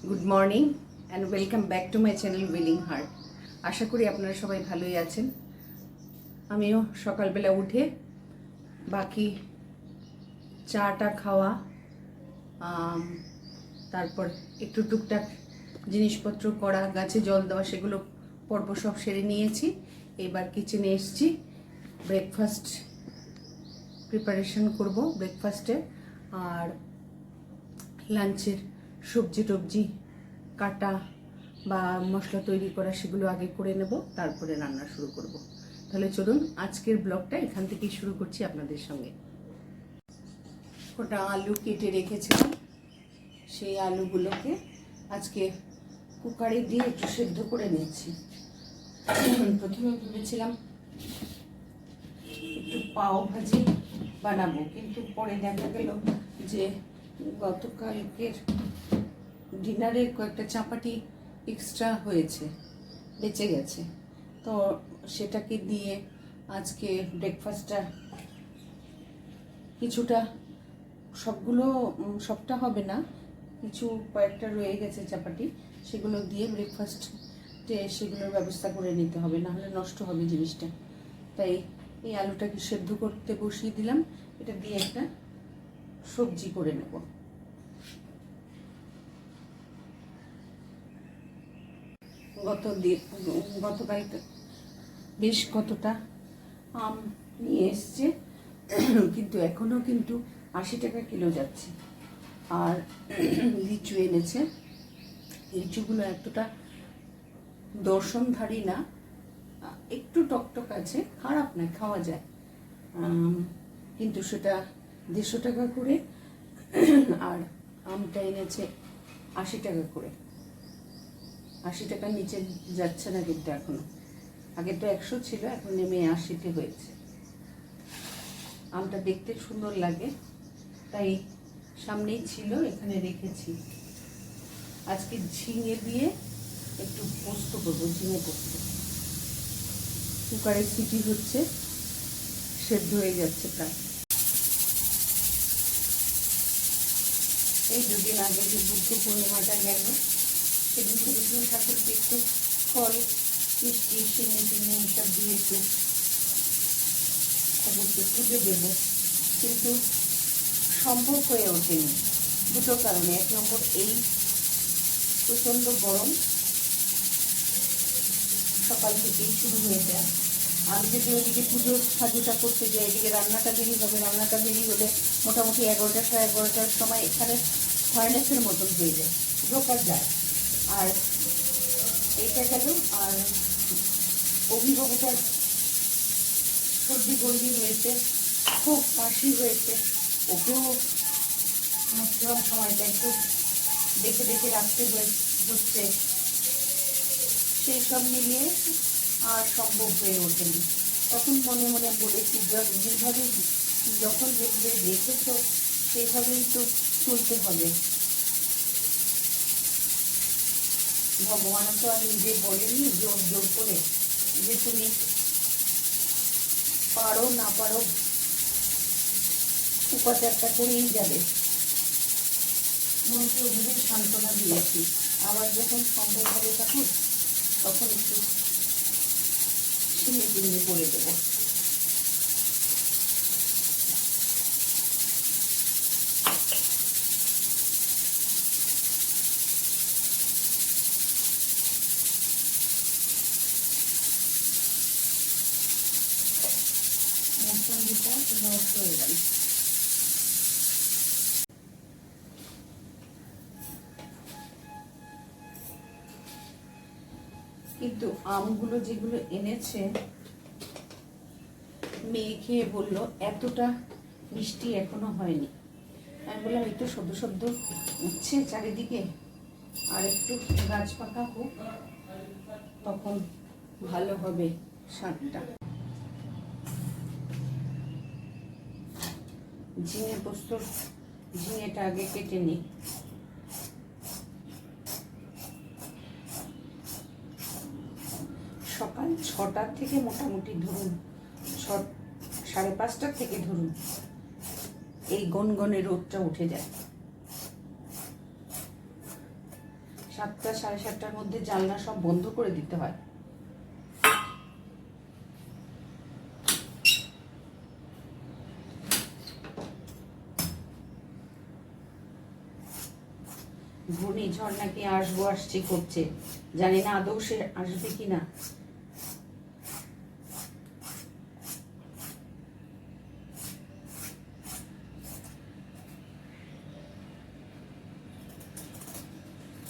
Good morning and welcome back to my channel willing heart. আশা করি আপনারা সবাই ভালোই আছেন। আমিও সকালবেলা উঠে বাকি চাটা খাওয়া, তারপর একটু টুকটাক জিনিসপত্র করা, গাছে জল দেওয়া, সেগুলো পর্ব সব সেরে নিয়েছি। এবার কিচেনে এসেছি, ব্রেকফাস্ট প্রিপারেশন করব। ব্রেকফাস্টে আর লাঞ্চের সবজি টবজি কাটা বা মশলা তৈরি করা সেগুলো আগে করে নেব, তারপরে রান্না শুরু করব। তাহলে চলুন আজকের ব্লগটা এখান থেকেই শুরু করছি আপনাদের সঙ্গে। ওটা আলু কেটে রেখেছিলাম, সেই আলুগুলোকে আজকে কুকারে দিয়ে একটু সেদ্ধ করে নিচ্ছি। প্রথমে ভেবেছিলাম একটু পাও ভাজি বানাবো, কিন্তু পরে দেখা গেল যে গতকালকের ডিনারের কয়েকটা চাপাটি এক্সট্রা হয়েছে, বেঁচে গেছে, তো সেটাকে দিয়ে আজকে ব্রেকফাস্টটা কিছুটা, সবটা হবে না, কয়েকটা রয়ে গেছে চাপাটি, সেগুলো দিয়ে ব্রেকফাস্টে সেগুলোর ব্যবস্থা করে নিতে হবে, নাহলে নষ্ট হবে জিনিসটা। তাই এই আলুটাকে সেদ্ধ করতে বসিয়ে দিলাম, এটা দিয়ে একটা সবজি করে নেব। গতকাল বেশ কতটা আম নিয়ে এসছে, কিন্তু এখনও কিন্তু 80 টাকা কিলো যাচ্ছে। আর লিচু এনেছে, লিচুগুলো এতটা দর্শনধারী না, একটু টকটক আছে, খারাপ না, খাওয়া যায়, কিন্তু সেটা 150 টাকা করে। আর আমটা এনেছে 80 টাকা করে। 80 টাকার নিচে যাচ্ছে না কিন্তু এখনো। আগে তো 100 ছিল, এখন নেমে 80-তে হয়েছে। আমটা দেখতে সুন্দর লাগে, তাই সামনেই ছিল, এখানে রেখেছি। আজকে ঝিঙে দিয়ে একটু পোস্ত করবো, ঝিঙে পোস্ত। কুকারে সিটি হচ্ছে, সেদ্ধ হয়ে যাচ্ছে প্রায়। এই দুদিন আগে যে বুদ্ধ পূর্ণিমাটা গেল, সেদিন ভেবেছিলাম ঠাকুরকে একটু ফল, মিষ্টি, চিনি টিনি এইসব দিয়ে একটু ঠাকুরকে পুজো দেব, কিন্তু সম্ভব হয়ে ওঠেনি দুটো কারণে। 1 নম্বর, এই প্রচণ্ড গরম সকাল থেকেই শুরু হয়ে যায়। আমি যদি ওদিকে পুজোর সাজুটা করতে যাই, এদিকে রান্নাটা দেরি হবে, রান্নাটা দেরি হলে মোটামুটি 11টা, সাড়ে 11টার সময় এখানে ফার্নেসের মতন হয়ে যায়, ঢোকা যায়। আর এইটা গেল, আর অভিভাবকটার সর্দি গন্ডি হয়েছে, খুব কাশি হয়েছে, ওকেও ম্যাক্সিমাম সময়টা একটু দেখে দেখে রাখতে হচ্ছে। সেই সব মিলিয়ে আর সম্ভব হয়ে ওঠেনি। তখন মনে মনে বলেছি, যেভাবে যখন যেভাবে দেখেছ সেইভাবেই তো চলতে হবে। ভগবান তো আর নিজে বলেনি জোর জোর করে যে তুমি পারো না পারো, উপাচারটা করেই যাবে। মনকে ওভাবেই সান্ত্বনা দিয়েছি। আবার যখন সম্ভব হবে ঠাকুর, তখন একটু চিনে চিনে করে দেবো। মৌসুমিটা নষ্ট হয়ে গেল। কিন্তু আমগুলো যেগুলো এনেছে, মেয়ে খেয়ে বললো এতটা মিষ্টি এখনো হয়নি। আমি বললাম একটু শব্দ শব্দ উঠছে চারিদিকে, আর একটু গাছ পাকা হোক, তখন ভালো হবে স্বাদটা। ঝিঙে পোস্ত, ঝিঙেটা আগে কেটে নিই। সকাল 6টার থেকে মোটামুটি ধরুন 5:30 থেকে ধরুন এই গনগনে রোদটা উঠে যায়। 7টা 7:30টার মধ্যে জানলা সব বন্ধ করে দিতে হয়। ঘূর্ণিঝড় নাকি আসছে করছে, জানি না আদৌ সে আসবে কিনা।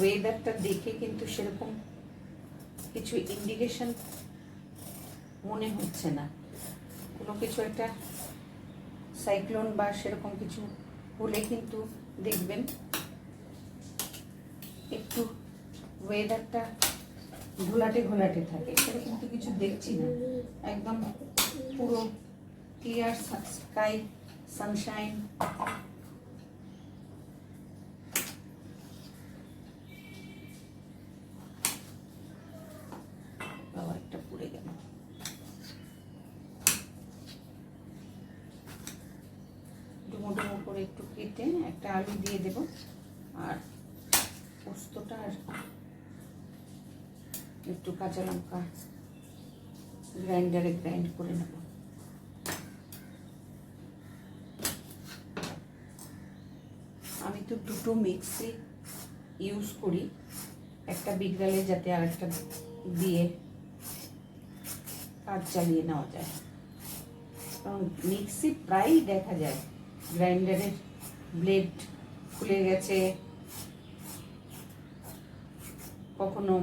ওয়েদারটা দেখে কিন্তু সেরকম কিছু ইন্ডিকেশন মনে হচ্ছে না। কোনো কিছু একটা সাইক্লোন বা সেরকম কিছু হলে কিন্তু দেখবেন একটু ওয়েদারটা ঘোলাটে ঘোলাটে থাকে, সেটা কিন্তু কিছু দেখছি না। একদম পুরো ক্লিয়ার স্কাই, সানশাইন। একটা পুড়ে গেল। ডুমো ডুমো করে একটু কেটে একটা আলু দিয়ে দেব, আর পোস্তটা আর একটু কাঁচা লঙ্কা গ্রাইন্ডারে গ্রাইন্ড করে নেব। আমি তো দুটো মিক্সি ইউজ করি, একটা বিগড়ালে যাতে আর একটা দিয়ে কাজ চালিয়ে নেওয়া যায়। কারণ মিক্সি প্রায়ই দেখা যায় গ্রাইন্ডারের ব্লেড খুলে গেছে, কখনো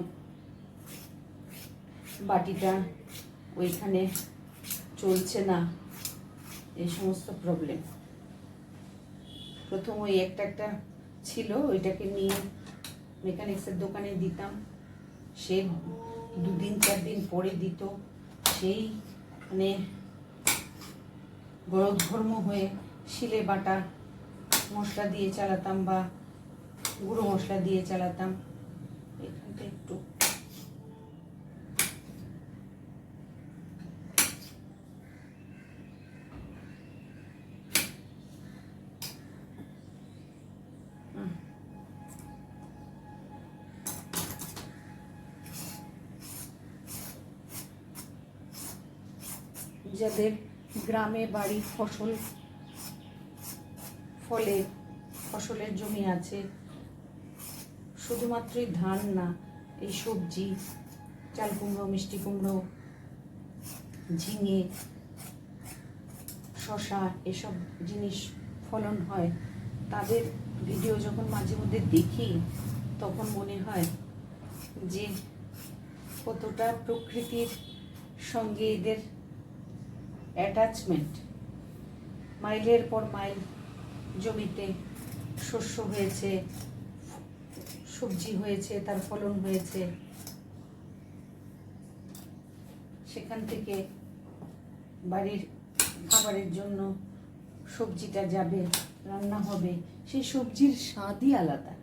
বাটিটা ওইখানে চলছে না, এই সমস্ত প্রবলেম। প্রথম ওই একটা ছিল, ওইটাকে নিয়ে মেকানিক্সের দোকানে দিতাম, সে 2 দিন 4 দিন পরে দিত, সেই মানে গরম হয়ে শিলে বাটা মশলা দিয়ে চালাতাম বা গুঁড়ো মশলা দিয়ে চালাতাম। এখানটা একটু যাদের গ্রামে বাড়ি ফসলের জমি আছে, শুধুমাত্রই ধান না, এই সবজি, চাল কুমড়ো, মিষ্টি কুমড়ো, ঝিঙে, শশা, এসব জিনিস ফলন হয়, তাদের ভিডিও যখন মাঝে মধ্যে দেখি তখন মনে হয় যে কতটা প্রকৃতির সঙ্গে এদের অ্যাটাচমেন্ট। মাইলের পর মাইল জমিতে শস্য হয়েছে, সবজি হয়েছে, তার ফলন হয়েছে, সেখান থেকে বাড়ির খাবারের জন্য সবজিটা যাবে, রান্না হবে, সেই সবজির স্বাদই আলাদা।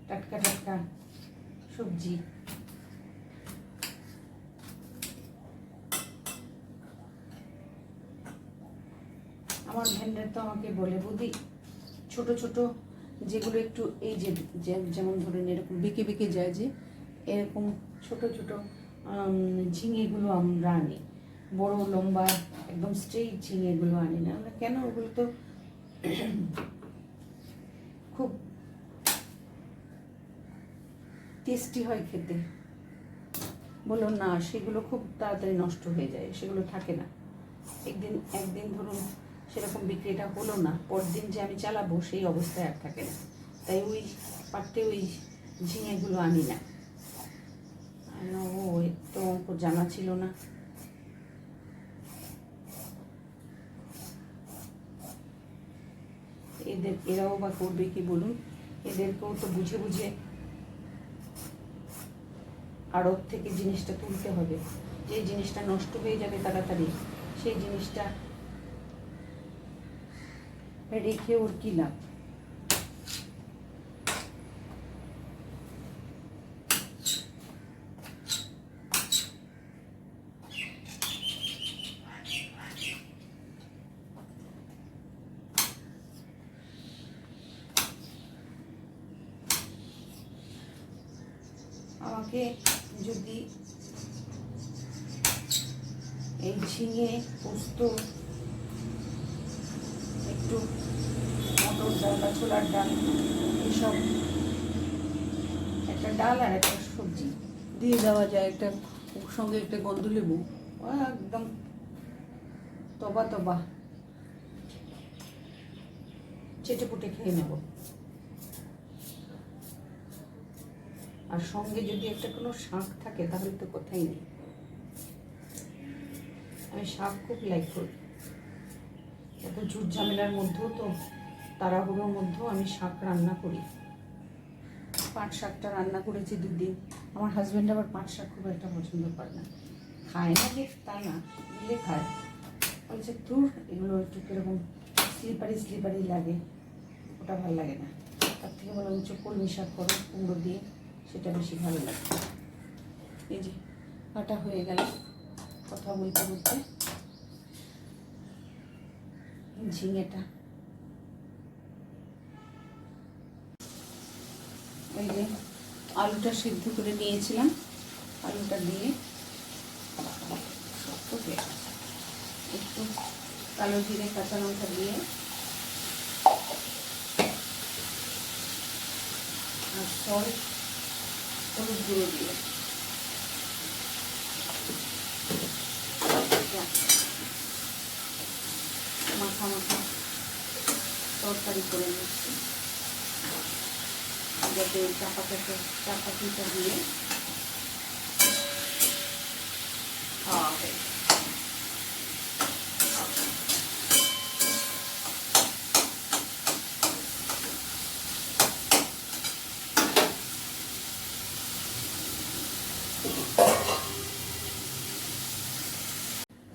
টাটকা টাটকা সবজি। আমার ভেন্ডার তো আমাকে বলে, বৌদি ছোট ছোট যেগুলো একটু এই যে যেমন ধরেন এরকম বেঁকে বেঁকে যায়, যে এরকম ছোট ছোট ঝিঙেগুলো আমরা আনি, বড় লম্বা একদম স্ট্রেইট ঝিঙেগুলো আনি না আমরা। কেন? ওগুলো তো খুব টেস্টি হয় খেতে। বলো না, সেগুলো খুব তাড়াতাড়ি নষ্ট হয়ে যায়, সেগুলো থাকে না। একদিন ধরুন সেরকম বিক্রিটা হলো না, পরদিন যে আমি চালাবো সেই অবস্থায় আর থাকে না। তাই ওই পারতে ওই ঝিঙেগুলো আনি না। ও তো অঙ্ক জানা ছিল না। এরাও বা করবে কি বলুন? এদেরকেও তো বুঝে বুঝে আড়ত থেকে জিনিসটা তুলতে হবে। যে জিনিসটা নষ্ট হয়ে যাবে তাড়াতাড়ি, সেই জিনিসটা রেখে ওর কি লাভ? আমাকে যদি এই ঝিঙে, পোস্ত, একটু মটর ডাল বা ছোলার ডাল, এসব একটা ডাল আর একটা সবজি দিয়ে দেওয়া যায়, একটা ওর সঙ্গে একটা গন্ধলেবু, একদম তবা তবা চেটে পুটে খেয়ে নেব। আর সঙ্গে যদি একটা কোনো শাক থাকে তাহলে তো কথাই নেই। আমি শাক খুব লাইক করি। এত ঝুট ঝামেলার মধ্যেও তো, তাড়াহুড়োর মধ্যেও আমি শাক রান্না করি। পাট শাকটা রান্না করেছি 2 দিন। আমার হাজব্যান্ড আবার পাট শাক খুব একটা পছন্দ করে না, খায় না যে তা না, দিলে খায়, বলছে তোর এগুলো একটু কীরকম স্লিপারি লাগে, ওটা ভালো লাগে না। তার থেকে বলো হচ্ছে কলমি শাক করো কুমড়ো দিয়ে, সেটা বেশি ভালো লাগে। এই যে কাটা হয়ে গেল, কথা বলতে বলতে। ঝিঙেটা এই যে আলুটা সিদ্ধ করে নিয়েছিলাম, আলুটা দিয়ে একটু কালো জিরে কাঁচা লঙ্কা দিয়ে আর সল্ট, হলুদ গুঁড়ো দিয়ে মাখা মাখা তরকারি করে নিচ্ছি, যাতে চাপাতিটা দিয়ে খাওয়া হয়।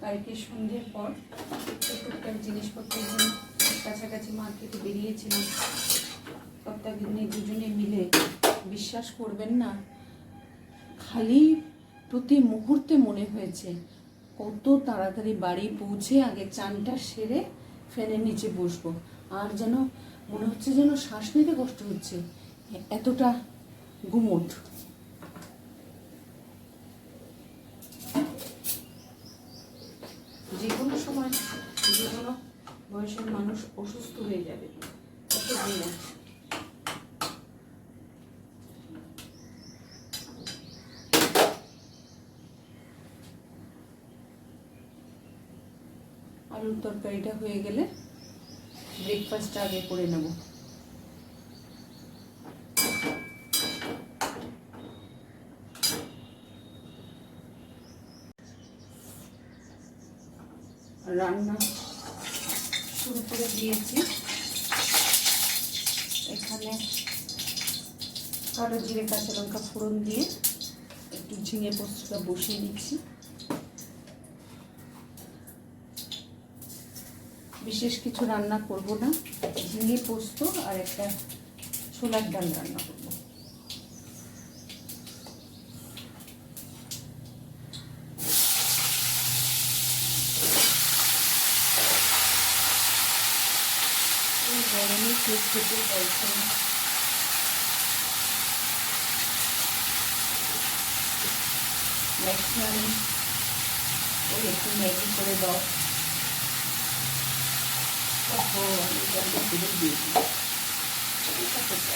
কালকে সন্ধ্যের পর টুকটাক জিনিসপত্রের জন্য কাছাকাছি মার্কেটে বেরিয়েছিলাম। সপ্তাহদিনে দুজনে মিলে, বিশ্বাস করবেন না, খালি প্রতি মুহূর্তে মনে হয়েছে কত তাড়াতাড়ি বাড়ি পৌঁছে আগে চানটা সেরে ফ্যানের নিচে বসবো। আর যেন মনে হচ্ছে যেন শ্বাস নিতে কষ্ট হচ্ছে, এতটা গুমোট। যে কোনো সময় যে কোনো বয়সের মানুষ অসুস্থ হয়ে যাবে, কত দিন আছে। আলুর তরকারিটা হয়ে গেলে ব্রেকফাস্টটা আগে করে নেব। রান্না শুরু করে দিয়েছি। এখানে কালো জিরে কাঁচা লঙ্কা ফোড়ন দিয়ে একটু ঝিঙে পোস্তটা বসিয়ে নিচ্ছি। বিশেষ কিছু রান্না করব না, ঝিঙে পোস্ত আর একটা ছোলার ডাল রান্না করব। গরমে খেয়ে খেতে চাইছে না। ম্যাক্সিমাম ওই একটু ম্যাগি করে দাও, আমি জলটা ফেলে দিয়েছি, এটা করতে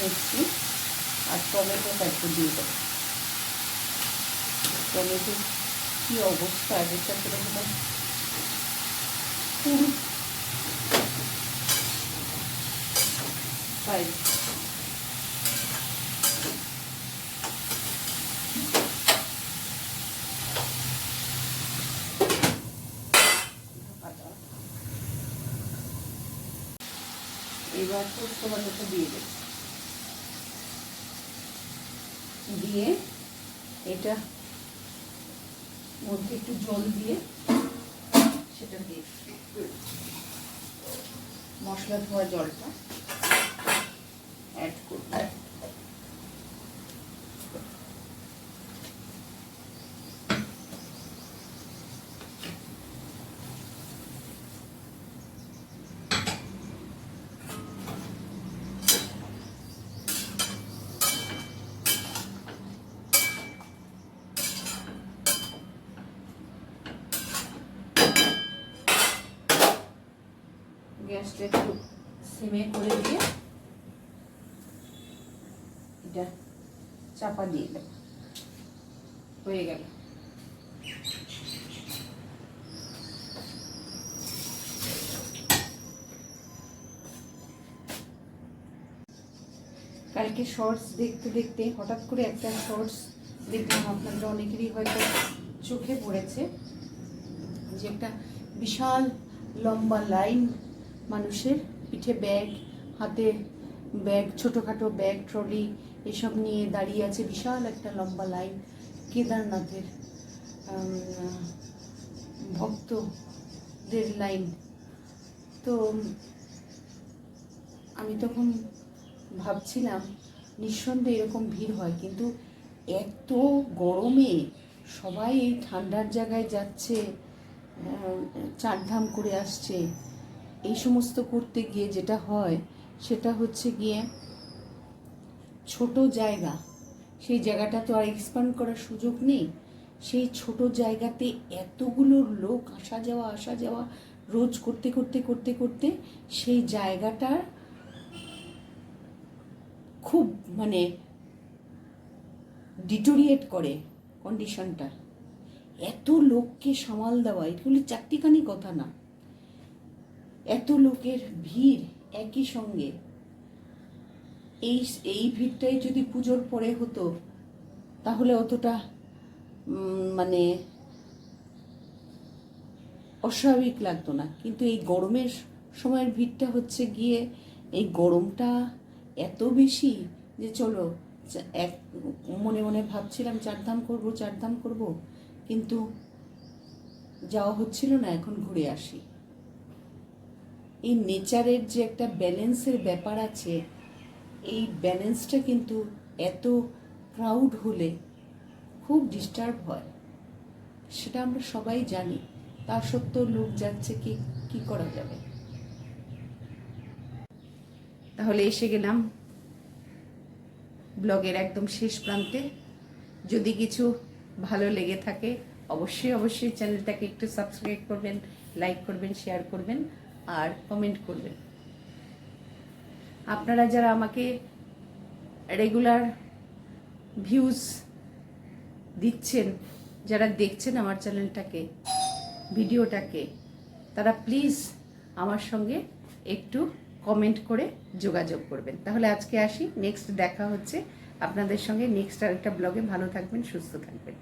নিচ্ছি। আর টমেটোটা একটু দিয়ে দেবো। টমেটোর কী অবস্থা, আগেরটা করে দেবো পুরো সাইজ। এবার পোস্ত বাটাটা দিয়ে দেব, দিয়ে এটা মধ্যে একটু জল দিয়ে সেটা দিয়ে মশলা ধোয়া জলটা অ্যাড করব। গ্যাসটা একটু সিমে করে দিয়ে এটা চাপা দিয়ে দেব। হয়ে গেল। কালকে শর্টস দেখতে দেখতে হঠাৎ করে একটা শর্টস দেখলাম, আপনাদের অনেকেরই হয়তো চোখে পড়েছে, যে একটা বিশাল লম্বা লাইন মানুষের, পিঠে ব্যাগ, হাতে ব্যাগ, ছোটোখাটো ব্যাগ, ট্রলি এসব নিয়ে দাঁড়িয়ে আছে, বিশাল একটা লম্বা লাইন, কেদারনাথের ভক্তদের লাইন। তো আমি তখন ভাবছিলাম নিঃসন্দেহে এরকম ভিড় হয়, কিন্তু এত গরমে সবাই এই ঠান্ডার জায়গায় যাচ্ছে, চারধাম করে আসছে, এই সমস্ত করতে গিয়ে যেটা হয় সেটা হচ্ছে গিয়ে ছোট জায়গা, সেই জায়গাটা তো আর এক্সপ্যান্ড করার সুযোগ নেই। সেই ছোট জায়গাতে এতগুলো লোক আসা যাওয়া রোজ করতে করতে করতে করতে সেই জায়গাটার খুব মানে ডিটোরিয়েট করে কন্ডিশনটা। এত লোককে সামাল দেওয়া এগুলি চারটিখানি কথা না, এত লোকের ভিড় একই সঙ্গে। এই ভিড়টাই যদি পুজোর পরে হতো তাহলে অতটা মানে অস্বাভাবিক লাগতো না, কিন্তু এই গরমের সময়ের ভিড়টা হচ্ছে গিয়ে, এই গরমটা এত বেশি যে চলো এক মনে মনে ভাবছিলাম চারধাম করব, কিন্তু যাওয়া হচ্ছিল না। এখন ঘুরে আসি। এই নেচারের যে একটা ব্যালেন্সের ব্যাপার আছে, এই ব্যালেন্সটা কিন্তু এত ক্রাউড হলে খুব ডিস্টার্ব হয়, সেটা আমরা সবাই জানি। তা সত্ত্বেও লোক যাচ্ছে, কি করা যাবে। তাহলে এসে গেলাম ব্লগের একদম শেষ প্রান্তে। যদি কিছু ভালো লেগে থাকে অবশ্যই চ্যানেলটাকে একটু সাবস্ক্রাইব করবেন, লাইক করবেন, শেয়ার করবেন আর কমেন্ট করবেন। আপনারা যারা আমাকে রেগুলার ভিউজ দিচ্ছেন, যারা দেখছেন আমার চ্যানেলটাকে, ভিডিওটাকে, তারা প্লিজ আমার সঙ্গে একটু কমেন্ট করে যোগাযোগ করবেন। তাহলে আজকে আসি, নেক্সট দেখা হচ্ছে আপনাদের সঙ্গে নেক্সট আরেকটা ব্লগে। ভালো থাকবেন, সুস্থ থাকবেন।